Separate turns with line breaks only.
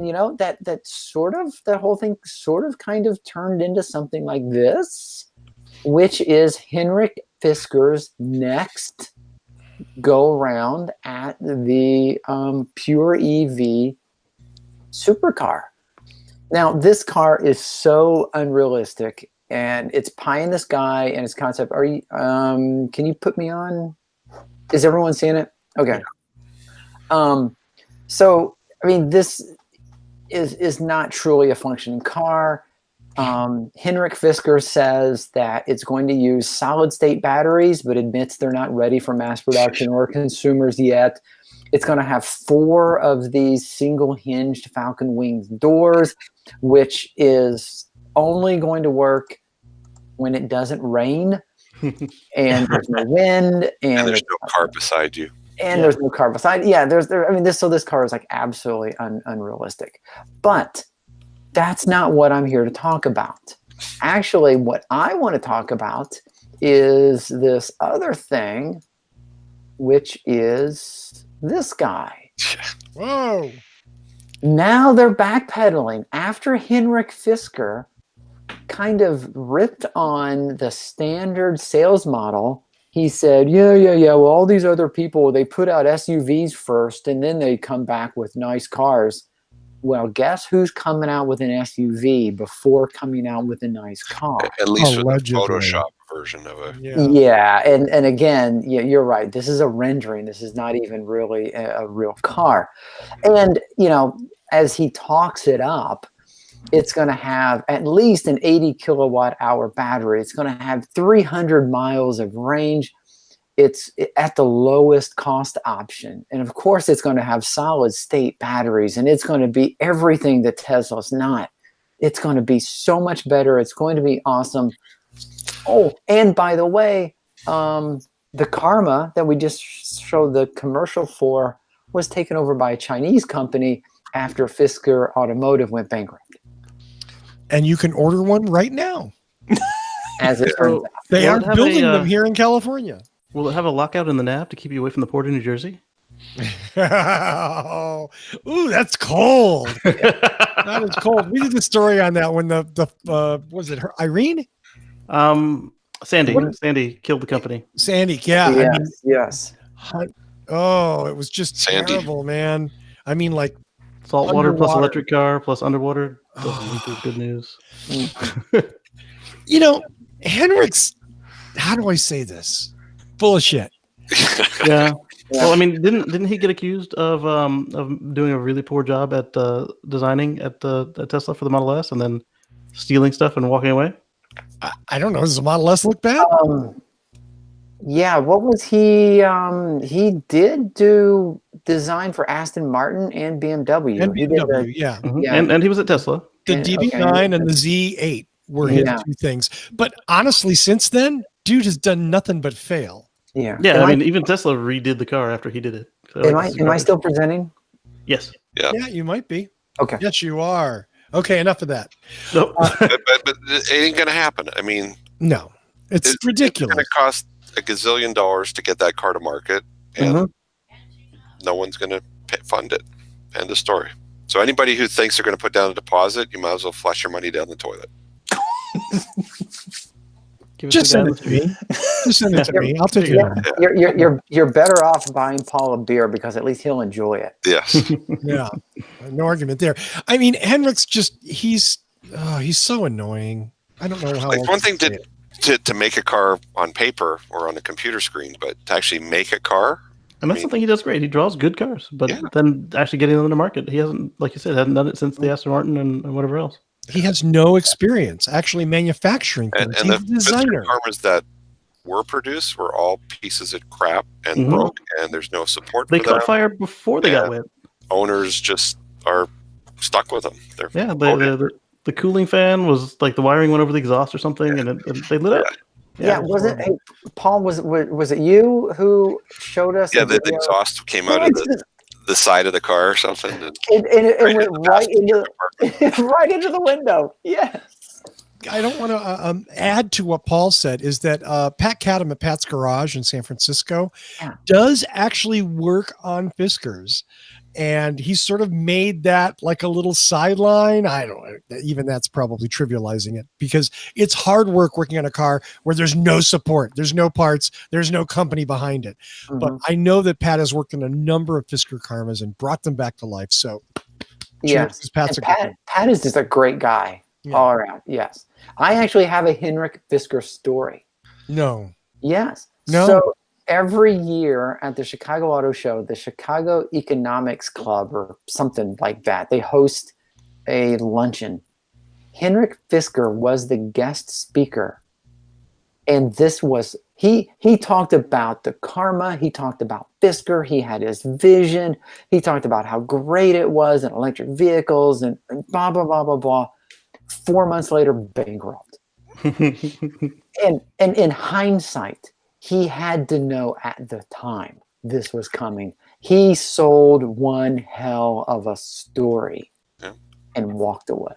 and that sort of, the whole thing sort of kind of turned into something like this, which is Henrik Fisker's next go around at the pure EV supercar. Now, this car is so unrealistic, and it's pie in the sky, and its concept. Are you? Can you put me on? Is everyone seeing it? Okay. So, I mean, this is not truly a functioning car. Henrik Fisker says that it's going to use solid-state batteries, but admits they're not ready for mass production or consumers yet. It's going to have 4 of these single-hinged Falcon Wings doors, which is only going to work when it doesn't rain and there's no wind and
there's no car beside you.
And there's no car beside. Yeah, this car is like absolutely unrealistic. But that's not what I'm here to talk about. Actually, what I want to talk about is this other thing, which is this guy.
Whoa.
Now they're backpedaling after Henrik Fisker kind of ripped on the standard sales model. He said, yeah. Well, all these other people, they put out SUVs first and then they come back with nice cars. Well, guess who's coming out with an SUV before coming out with a nice car?
At least with the Photoshop version of it.
Yeah. And again, you're right. This is a rendering. This is not even really a real car. And, as he talks it up, it's going to have at least an 80 kilowatt hour battery. It's going to have 300 miles of range. It's at the lowest cost option. And of course, it's going to have solid state batteries, and it's going to be everything that Tesla's not. It's going to be so much better. It's going to be awesome. Oh, and by the way, the Karma that we just showed the commercial for was taken over by a Chinese company after Fisker Automotive went bankrupt.
And you can order one right now.
As it turns out.
They are building them here in California.
Will it have a lockout in the nav to keep you away from the port of New Jersey?
Oh, ooh, that's cold. That is cold. We did the story on that when was it her, Irene?
Sandy killed the company.
Sandy, yeah.
Yes.
Oh, it was just terrible, man. I mean, like
saltwater plus electric car plus underwater. Good news.
Henrik's, how do I say this? Full of shit.
Yeah. Well, I mean, didn't he get accused of doing a really poor job at designing at Tesla for the Model S and then stealing stuff and walking away?
I don't know. Does the Model S look bad?
Yeah. What was he? He did do design for Aston Martin and BMW.
And BMW, yeah.
Mm-hmm. Yeah. And he was at Tesla.
The DB9 and the Z8 were his 2 things. But honestly, since then, dude has done nothing but fail.
Yeah.
Yeah. I mean, even Tesla redid the car after he did it. So
am I still presenting?
Yes.
Yeah.
Yeah, you might be.
Okay.
Yes, you are. Okay, enough of that.
Nope.
But it ain't going to happen. I mean,
no, it's ridiculous.
It's going to cost $1 gazillion to get that car to market, and no one's going to fund it. End of story. So anybody who thinks they're going to put down a deposit, you might as well flush your money down the toilet.
Just send it to me. Just send it to me. I'll take it.
You're better off buying Paul a beer because at least he'll enjoy it.
Yes.
Yeah. No argument there. I mean, Henrik's just he's so annoying. I don't know how.
Like one thing to make a car on paper or on a computer screen, but to actually make a car.
And that's something he does great. He draws good cars, but then actually getting them to market, he hasn't, like you said, hadn't done it since the Aston Martin and whatever else.
He has no experience actually manufacturing things.
And
he's a designer.
The cars that were produced were all pieces of crap and broke, and there's no support.
They caught fire before they got wet.
Owners just are stuck with them.
The cooling fan was like the wiring went over the exhaust or something, and they lit up.
Yeah, was it Paul? Was it you who showed us?
Yeah, the exhaust came out of the side of the car or something,
and it went right into the window. Yes.
I don't want to add to what Paul said. Is that Pat Cadam at Pat's Garage in San Francisco does actually work on Fiskers, And he sort of made that like a little sideline. I don't know. Even that's probably trivializing it, because it's hard work working on a car where there's no support, there's no parts, there's no company behind it. Mm-hmm. But I know that Pat has worked on a number of Fisker Karmas and brought them back to life. So
yes, Pat is just a great guy all around. Yes. I actually have a Henrik Fisker story.
No.
Yes.
No.
So every year at the Chicago Auto Show, the Chicago Economics Club or something like that, they host a luncheon. Henrik Fisker was the guest speaker. And this was, he talked about the karma. He talked about Fisker. He had his vision. He talked about how great it was in electric vehicles and blah, blah, blah, blah, blah. 4 months later, bankrupt. and in hindsight, he had to know at the time this was coming. He sold one hell of a story and walked away.